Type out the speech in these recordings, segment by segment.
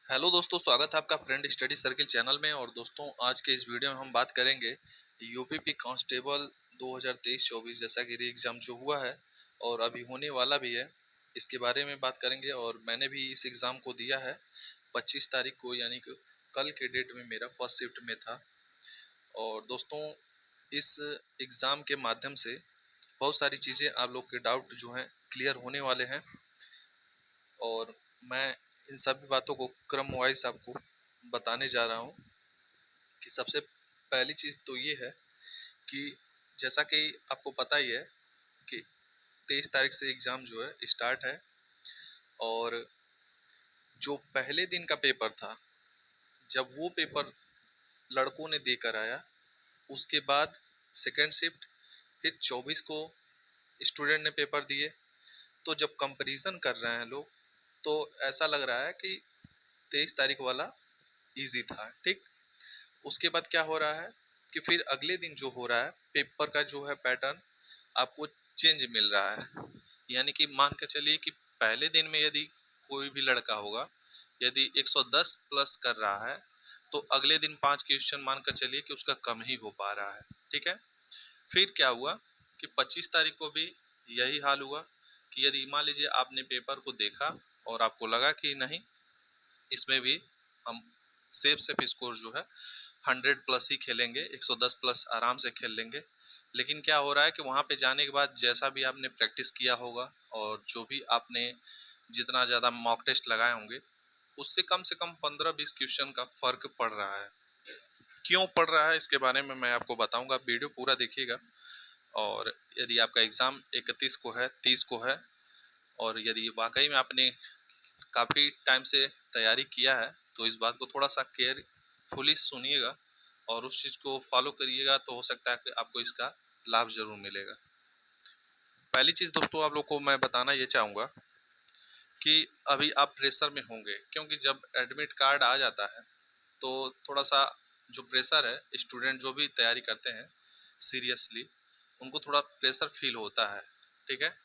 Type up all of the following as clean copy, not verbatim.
Hello दोस्तों, स्वागत है आपका फ्रेंड स्टडी सर्किल चैनल में। और दोस्तों, आज के इस वीडियो में हम बात करेंगे यूपीपी कांस्टेबल 2023-24 जैसा कि री एग्ज़ाम जो हुआ है और अभी होने वाला भी है, इसके बारे में बात करेंगे। और मैंने भी इस एग्ज़ाम को दिया है 25 तारीख को, यानी कि कल के डेट में मेरा फर्स्ट शिफ्ट में था। और दोस्तों, इस एग्ज़ाम के माध्यम से बहुत सारी चीज़ें आप लोग के डाउट जो हैं क्लियर होने वाले हैं। और मैं इन सभी बातों को क्रम वाइज आपको बताने जा रहा हूँ कि सबसे पहली चीज़ तो ये है कि जैसा कि आपको पता ही है कि 23 तारीख से एग्ज़ाम जो है स्टार्ट है। और जो पहले दिन का पेपर था, जब वो पेपर लड़कों ने देकर आया, उसके बाद सेकेंड शिफ्ट फिर 24 को स्टूडेंट ने पेपर दिए। तो जब कंपैरिजन कर रहे हैं लोग, तो ऐसा लग रहा है कि 23 तारीख वाला इजी था। ठीक, उसके बाद क्या हो रहा है कि फिर अगले दिन जो हो रहा है पेपर का जो है पैटर्न आपको चेंज मिल रहा है। यानी कि मान के चलिए कि पहले दिन में यदि कोई भी लड़का होगा, यदि 110 प्लस कर रहा है, तो अगले दिन 5 क्वेश्चन मान कर चलिए कि उसका कम ही हो पा रहा है। ठीक है, फिर क्या हुआ कि 25 तारीख को भी यही हाल हुआ कि यदि मान लीजिए आपने पेपर को देखा और आपको लगा कि नहीं, इसमें भी हम सेफ स्कोर जो है 100 प्लस ही खेलेंगे, 110 प्लस आराम से खेल लेंगे। लेकिन क्या हो रहा है कि वहाँ पे जाने के बाद जैसा भी आपने प्रैक्टिस किया होगा और जो भी आपने जितना ज़्यादा मॉक टेस्ट लगाए होंगे, उससे कम से कम 15-20 क्वेश्चन का फर्क पड़ रहा है। क्यों पड़ रहा है इसके बारे में मैं आपको बताऊंगा, वीडियो पूरा देखिएगा। और यदि आपका एग्ज़ाम 31 को है, 30 को है, और यदि वाकई में आपने काफ़ी टाइम से तैयारी किया है, तो इस बात को थोड़ा सा केयरफुली सुनिएगा और उस चीज़ को फॉलो करिएगा, तो हो सकता है कि आपको इसका लाभ ज़रूर मिलेगा। पहली चीज़ दोस्तों, आप लोग को मैं बताना ये चाहूँगा कि अभी आप प्रेशर में होंगे, क्योंकि जब एडमिट कार्ड आ जाता है तो थोड़ा सा जो प्रेशर है, स्टूडेंट जो भी तैयारी करते हैं सीरियसली, उनको थोड़ा प्रेशर फील होता है। ठीक है,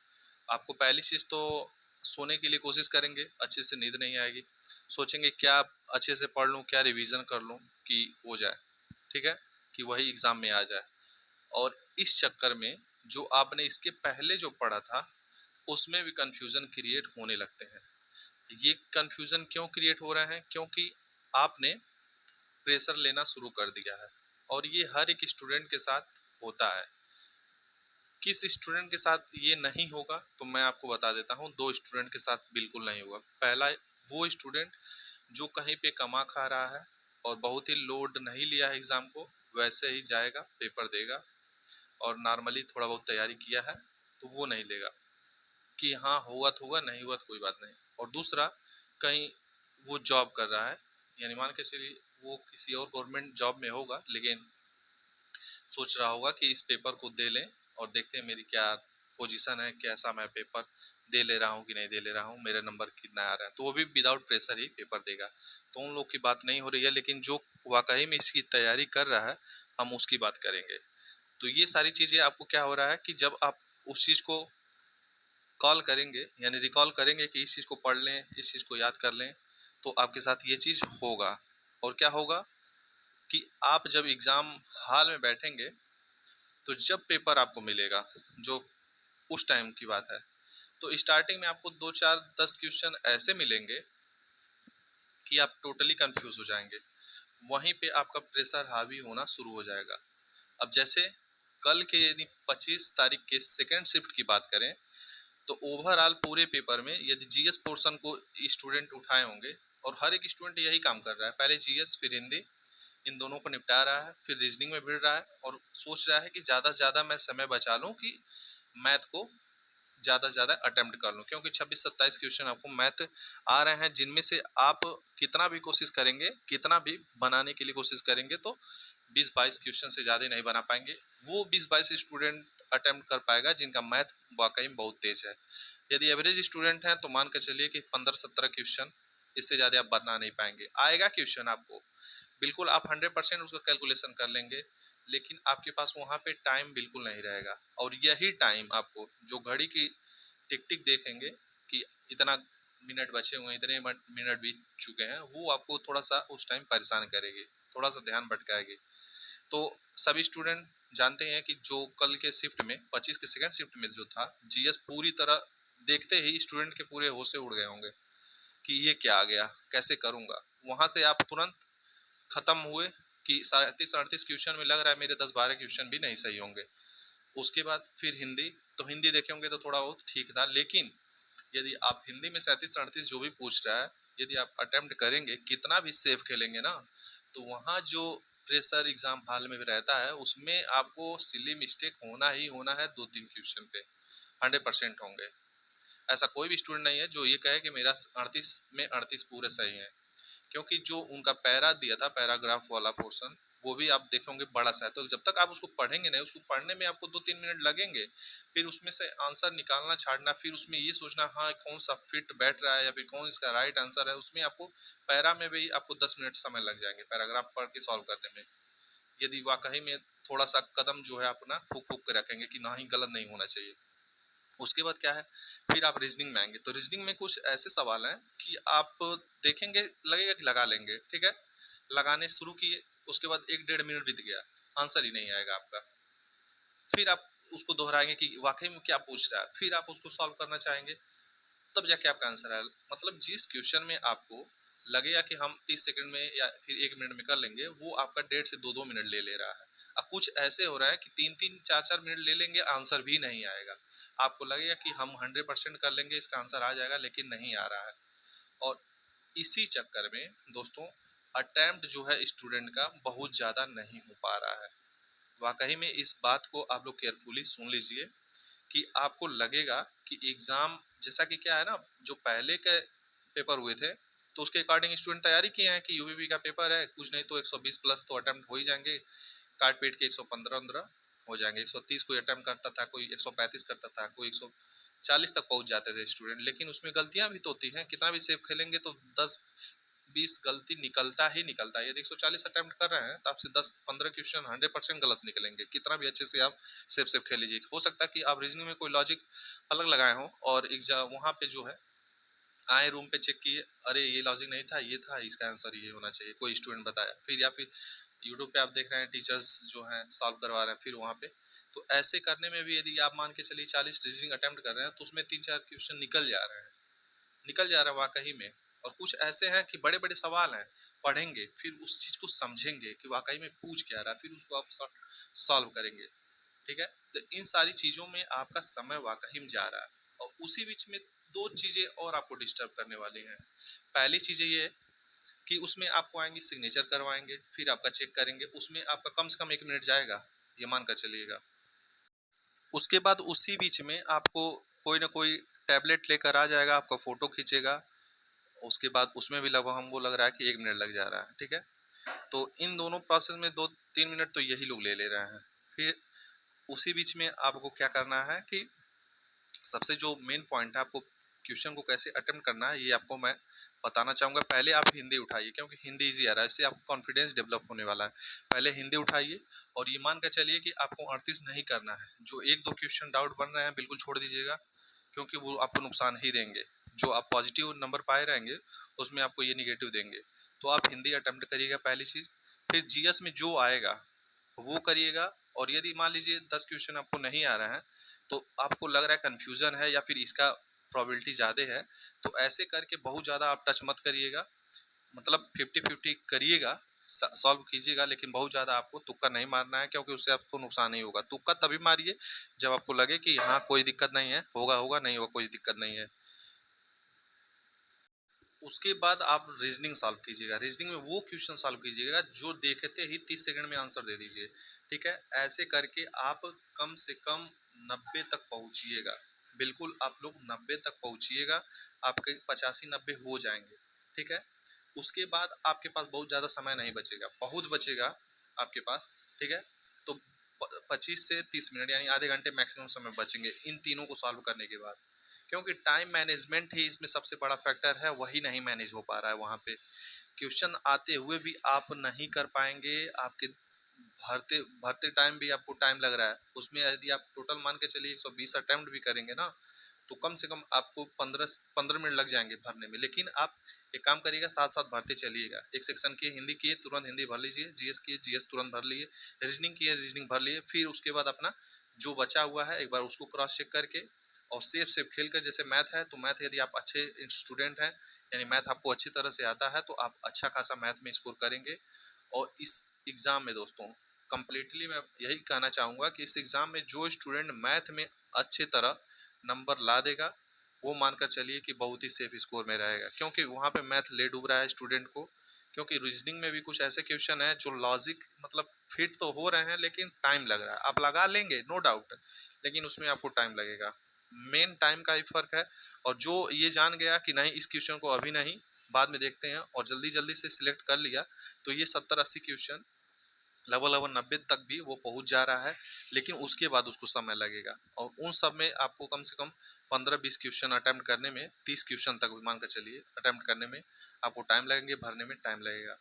आपको पहली चीज़ तो सोने के लिए कोशिश करेंगे, अच्छे से नींद नहीं आएगी। सोचेंगे क्या अच्छे से पढ़ लूँ, क्या रिवीजन कर लूँ कि हो जाए, ठीक है, कि वही एग्ज़ाम में आ जाए। और इस चक्कर में जो आपने इसके पहले जो पढ़ा था, उसमें भी कन्फ्यूज़न क्रिएट होने लगते हैं। ये कन्फ्यूज़न क्यों क्रिएट हो रहे हैं? क्योंकि आपने प्रेशर लेना शुरू कर दिया है। और ये हर एक स्टूडेंट के साथ होता है। किस स्टूडेंट के साथ ये नहीं होगा, तो मैं आपको बता देता हूँ। 2 स्टूडेंट के साथ बिल्कुल नहीं होगा। पहला, वो स्टूडेंट जो कहीं पे कमा खा रहा है और बहुत ही लोड नहीं लिया है एग्ज़ाम को, वैसे ही जाएगा, पेपर देगा और नॉर्मली थोड़ा बहुत तैयारी किया है, तो वो नहीं लेगा कि हाँ, हुआ तो हुआ, नहीं हुआ तो कोई बात नहीं। और दूसरा, कहीं वो जॉब कर रहा है, यानी मान के चलिए वो किसी और गवर्नमेंट जॉब में होगा, लेकिन सोच रहा होगा कि इस पेपर को दे लें और देखते हैं मेरी क्या पोजीशन है, कैसा मैं पेपर दे ले रहा हूँ कि नहीं दे ले रहा हूँ, मेरे नंबर कितना आ रहा है, तो वो भी विदाउट प्रेशर ही पेपर देगा। तो उन लोग की बात नहीं हो रही है, लेकिन जो वाकई में इसकी तैयारी कर रहा है, हम उसकी बात करेंगे। तो ये सारी चीज़ें आपको क्या हो रहा है कि जब आप उस चीज़ को कॉल करेंगे, यानी रिकॉल करेंगे कि इस चीज़ को पढ़ लें, इस चीज़ को याद कर लें, तो आपके साथ ये चीज़ होगा। और क्या होगा कि आप जब एग्ज़ाम हॉल में बैठेंगे, तो जब पेपर आपको मिलेगा, जो उस टाइम की बात है, तो स्टार्टिंग में आपको 2-4-10 क्वेश्चन ऐसे मिलेंगे कि आप टोटली कंफ्यूज हो जाएंगे। वहीं पे आपका प्रेशर हावी होना शुरू हो जाएगा। अब जैसे कल के यदि 25 तारीख के सेकेंड शिफ्ट की बात करें, तो ओवरऑल पूरे पेपर में यदि जीएस पोर्शन को स्टूडेंट उठाए होंगे, और हर एक स्टूडेंट यही काम कर रहा है, पहले जीएस फिर हिंदी, इन दोनों को निपटा रहा है, फिर रीजनिंग में भिड़ रहा है और सोच रहा है कि ज़्यादा से ज़्यादा मैं समय बचा लूँ कि मैथ को ज़्यादा से ज़्यादा अटेम्प्ट कर लूँ, क्योंकि 26-27 क्वेश्चन आपको मैथ आ रहे हैं, जिनमें से आप कितना भी कोशिश करेंगे, कितना भी बनाने के लिए कोशिश करेंगे, तो 20-22 क्वेश्चन से ज़्यादा नहीं बना पाएंगे। वो 20-22 स्टूडेंट अटेम्प्ट कर पाएगा जिनका मैथ वाकई में बहुत तेज है। यदि एवरेज स्टूडेंट हैं तो मान कर चलिए कि 15-17 क्वेश्चन, इससे ज़्यादा आप बना नहीं पाएंगे। आएगा क्वेश्चन आपको, बिल्कुल आप 100% उसका कैलकुलेशन कर लेंगे, लेकिन आपके पास वहाँ पे टाइम बिल्कुल नहीं रहेगा। और यही टाइम आपको जो घड़ी की टिक टिक देखेंगे कि इतना मिनट बचे हुए हैं, इतने मिनट बीत चुके हैं, वो आपको थोड़ा सा उस टाइम परेशान करेगी, थोड़ा सा ध्यान भटकाएगी। तो सभी स्टूडेंट जानते हैं कि जो कल के शिफ्ट में 25 के सेकंड शिफ्ट में जो था जीएस, पूरी तरह देखते ही स्टूडेंट के पूरे होश से उड़ गए होंगे कि ये क्या आ गया, कैसे करूंगा। वहां से आप तुरंत खत्म हुए कि 37-38 क्वेश्चन में लग रहा है मेरे 10-12 क्वेश्चन भी नहीं सही होंगे। उसके बाद फिर हिंदी, तो हिंदी देखे होंगे तो थोड़ा बहुत ठीक था, लेकिन यदि आप हिंदी में 37-38 जो भी पूछ रहा है, यदि आप अटेम्प्ट करेंगे, कितना भी सेफ खेलेंगे ना, तो वहाँ जो प्रेशर एग्जाम हॉल में भी रहता है उसमें आपको सिली मिस्टेक होना ही होना है। 2-3 क्वेश्चन पे 100% होंगे। ऐसा कोई भी स्टूडेंट नहीं है जो ये कहे कि मेरा 38 में 38 पूरे सही है, क्योंकि जो उनका पैरा दिया था, पैराग्राफ वाला पोर्शन, वो भी आप देखेंगे बड़ा सा है। तो जब तक आप उसको पढ़ेंगे नहीं, उसको पढ़ने में आपको 2-3 मिनट लगेंगे, फिर उसमें से आंसर निकालना छाड़ना, फिर उसमें ये सोचना हाँ कौन सा फिट बैठ रहा है या फिर कौन इसका राइट आंसर है, उसमें आपको पैरा में भी आपको 10 मिनट समय लग जाएंगे पैराग्राफ पढ़ के सॉल्व करने में। यदि वाकई में थोड़ा सा कदम जो है अपना फूक फूक के रखेंगे कि ना ही गलत नहीं होना चाहिए। उसके बाद क्या है, फिर आप रीजनिंग में आएंगे। तो रीजनिंग में कुछ ऐसे सवाल हैं कि आप देखेंगे लगेगा कि लगा लेंगे, ठीक है, लगाने शुरू किए, उसके बाद 1-1.5 मिनट बीत गया, आंसर ही नहीं आएगा आपका। फिर आप उसको दोहराएंगे कि वाकई में क्या पूछ रहा है, फिर आप उसको सॉल्व करना चाहेंगे, तब जाके आपका आंसर आएगा। मतलब जिस क्वेश्चन में आपको लगेगा कि हम 30 सेकंड में या फिर 1 मिनट में कर लेंगे, वो आपका 1.5 से 2-2 मिनट ले ले रहा है। अब कुछ ऐसे हो रहा है कि 3-3 4-4 मिनट ले लेंगे, आंसर भी नहीं आएगा। आपको लगेगा कि हम 100% कर लेंगे, इसका आंसर आ जाएगा, लेकिन नहीं आ रहा है। और इसी चक्कर में दोस्तों अटेम्प्ट जो है स्टूडेंट का बहुत ज़्यादा नहीं हो पा रहा है। वाकई में इस बात को आप लोग केयरफुली सुन लीजिए कि आपको लगेगा कि एग्ज़ाम जैसा कि क्या है ना, जो पहले के पेपर हुए थे तो उसके अकॉर्डिंग स्टूडेंट तैयारी किए हैं कि यूपीपी का पेपर है, कुछ नहीं तो 120 प्लस तो अटेम्प्ट हो ही जाएंगे, काट पीट के 115 हो जाएंगे। 130 कोई अटेम्प्ट करता था, कोई 135 करता था, कोई 140 तक पहुंच जाते थे स्टूडेंट। लेकिन उसमें गलतियां भी तो होती हैं, कितना भी सेफ खेलेंगे तो 10-20 गलती निकलता ही निकलता है। यदि 140 अटेम्प्ट कर रहे हैं तो आपसे 10-15 क्वेश्चन 100% गलत निकलेंगे, कितना भी अच्छे से आप सेफ सेफ खेल लीजिए। हो सकता है कि आप रीजनिंग में कोई लॉजिक अलग लगाए हो और एग्जाम वहाँ पे जो है आए रूम पे चेक किए, अरे ये लॉजिक नहीं था, ये था, इसका आंसर ये होना चाहिए, कोई स्टूडेंट बताया, फिर या फिर यूट्यूब पे आप देख रहे हैं टीचर्स जो हैं सॉल्व करवा रहे हैं फिर वहाँ पे। तो ऐसे करने में भी यदि आप मान के चलिए 40 रीजनिंग अटेम्प्ट कर रहे हैं तो उसमें 3-4 क्वेश्चन निकल जा रहे हैं, निकल जा रहा है वाकई में। और कुछ ऐसे हैं कि बड़े बड़े सवाल हैं, पढ़ेंगे फिर उस चीज़ को समझेंगे कि वाकई में पूछ क्या रहा है, फिर उसको आप सॉल्व करेंगे, ठीक है। तो इन सारी चीज़ों में आपका समय वाकई में जा रहा है। और उसी बीच में दो चीज़ें और आपको डिस्टर्ब करने वाली हैं। पहली चीज़ ये है कि उसमें आपको आएंगे सिग्नेचर करवाएंगे, फिर आपका चेक करेंगे, उसमें आपका कम से कम 1 मिनट जाएगा, ये मान कर चलिएगा। उसके बाद उसी बीच में आपको कोई ना कोई टैबलेट लेकर आ जाएगा, आपका फोटो खींचेगा, उसके बाद उसमें भी लगभग हमको लग रहा है कि 1 मिनट लग जा रहा है, ठीक है। तो इन दोनों प्रोसेस में 2-3 मिनट तो यही लोग ले ले रहे हैं। फिर उसी बीच में आपको क्या करना है कि सबसे जो मेन पॉइंट है, आपको क्वेश्चन को कैसे अटेम्प्ट करना है ये आपको मैं बताना चाहूँगा। पहले आप हिंदी उठाइए, क्योंकि हिंदी इजी आ रहा है, इससे आपको कॉन्फिडेंस डेवलप होने वाला है। पहले हिंदी उठाइए और ये मान कर चलिए कि आपको 38 नहीं करना है। जो 1-2 क्वेश्चन डाउट बन रहे हैं बिल्कुल छोड़ दीजिएगा, क्योंकि वो आपको नुकसान ही देंगे। जो आप पॉजिटिव नंबर पाए रहेंगे उसमें आपको ये निगेटिव देंगे। तो आप हिंदी अटेम्प्ट करिएगा पहली चीज़। फिर जीएस में जो आएगा वो करिएगा। और यदि मान लीजिए 10 क्वेश्चन आपको नहीं आ रहा है, तो आपको लग रहा है कन्फ्यूज़न है या फिर इसका प्रोबेबिलिटी ज़्यादा है, तो ऐसे करके बहुत ज़्यादा आप टच मत करिएगा। मतलब 50-50 करिएगा, सॉल्व कीजिएगा, लेकिन बहुत ज़्यादा आपको तुक्का नहीं मारना है, क्योंकि उससे आपको नुकसान ही होगा। तुक्का तभी मारिए जब आपको लगे कि हाँ कोई दिक्कत नहीं है, होगा होगा, नहीं होगा कोई दिक्कत नहीं है। उसके बाद आप रीजनिंग सॉल्व कीजिएगा। रीजनिंग में वो क्वेश्चन सॉल्व कीजिएगा जो देखते ही 30 सेकंड में आंसर दे दीजिए, ठीक है। ऐसे करके आप कम से कम 90 तक पहुंचिएगा। बिल्कुल आप लोग 90 तक पहुंचिएगा, आपके 85-90 हो जाएंगे, ठीक है। उसके बाद आपके पास बहुत ज़्यादा समय नहीं बचेगा, बहुत बचेगा आपके पास, ठीक है। तो 25 से 30 मिनट यानी आधे घंटे मैक्सिमम समय बचेंगे इन तीनों को सॉल्व करने के बाद। क्योंकि टाइम मैनेजमेंट ही इसमें सबसे बड़ा फैक्टर है, वही नहीं मैनेज हो पा रहा है। वहाँ पे क्वेश्चन आते हुए भी आप नहीं कर पाएंगे, आपके भरते भरते टाइम भी आपको टाइम लग रहा है। उसमें यदि आप टोटल मान के चलिए 120 अटेम्प्ट भी करेंगे ना, तो कम से कम आपको 15 मिनट लग जाएंगे भरने में। लेकिन आप एक काम करिएगा, साथ साथ भरते चलिएगा। एक सेक्शन की हिंदी की तुरंत हिंदी भर लीजिए, जीएस की जीएस तुरंत भर लिए, रीजनिंग की रीजनिंग भर लिए। फिर उसके बाद अपना जो बचा हुआ है एक बार उसको क्रॉस चेक करके और सेफ सेफ खेल कर, जैसे मैथ है तो मैथ यदि आप अच्छे स्टूडेंट हैं यानी मैथ आपको अच्छी तरह से आता है तो आप अच्छा खासा मैथ में स्कोर करेंगे। और इस एग्ज़ाम में दोस्तों कंप्लीटली मैं यही कहना चाहूँगा कि इस एग्ज़ाम में जो स्टूडेंट मैथ में अच्छे तरह नंबर ला देगा वो मानकर चलिए कि बहुत ही सेफ स्कोर में रहेगा, क्योंकि वहाँ पे मैथ ले डूब रहा है स्टूडेंट को। क्योंकि रीजनिंग में भी कुछ ऐसे क्वेश्चन है जो लॉजिक मतलब फिट तो हो रहे हैं लेकिन टाइम लग रहा है। आप लगा लेंगे नो डाउट, लेकिन उसमें आपको टाइम लगेगा। मेन टाइम का ही फर्क है। और जो ये जान गया कि नहीं इस क्वेश्चन को अभी नहीं बाद में देखते हैं और जल्दी जल्दी से सिलेक्ट कर लिया, तो ये 70-80 क्वेश्चन लगभग लगभग 90 तक भी वो पहुंच जा रहा है। लेकिन उसके बाद उसको समय लगेगा और उन सब में आपको कम से कम 15-20 क्वेश्चन अटेम्प्ट करने में, 30 क्वेश्चन तक मान कर चलिए अटेम्प्ट करने में आपको टाइम लगेंगे, भरने में टाइम लगेगा।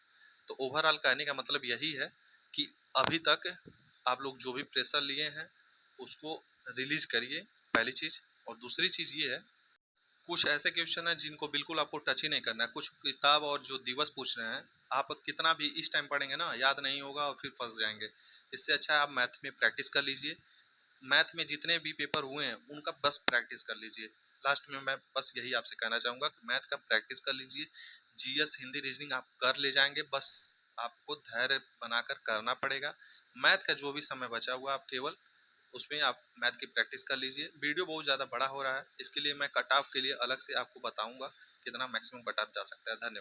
तो ओवरऑल कहने का मतलब यही है कि अभी तक आप लोग जो भी प्रेशर लिए हैं उसको रिलीज करिए, पहली चीज़। और दूसरी चीज़ ये है, कुछ ऐसे क्वेश्चन हैं जिनको बिल्कुल आपको टच ही नहीं करना है। कुछ किताब और जो दिवस पूछ रहे हैं, आप कितना भी इस टाइम पढ़ेंगे ना याद नहीं होगा और फिर फंस जाएंगे। इससे अच्छा है आप मैथ में प्रैक्टिस कर लीजिए। मैथ में जितने भी पेपर हुए हैं उनका बस प्रैक्टिस कर लीजिए। लास्ट में मैं बस यही आपसे कहना चाहूँगा कि मैथ का प्रैक्टिस कर लीजिए। जीएस हिंदी रीजनिंग आप कर ले जाएंगे, बस आपको धैर्य बनाकर करना पड़ेगा। मैथ का जो भी समय बचा हुआ आप केवल उसमें आप मैथ की प्रैक्टिस कर लीजिए। वीडियो बहुत ज़्यादा बड़ा हो रहा है, इसके लिए मैं कट ऑफ के लिए अलग से आपको बताऊंगा कितना मैक्सिमम कट ऑफ जा सकता है। धन्यवाद।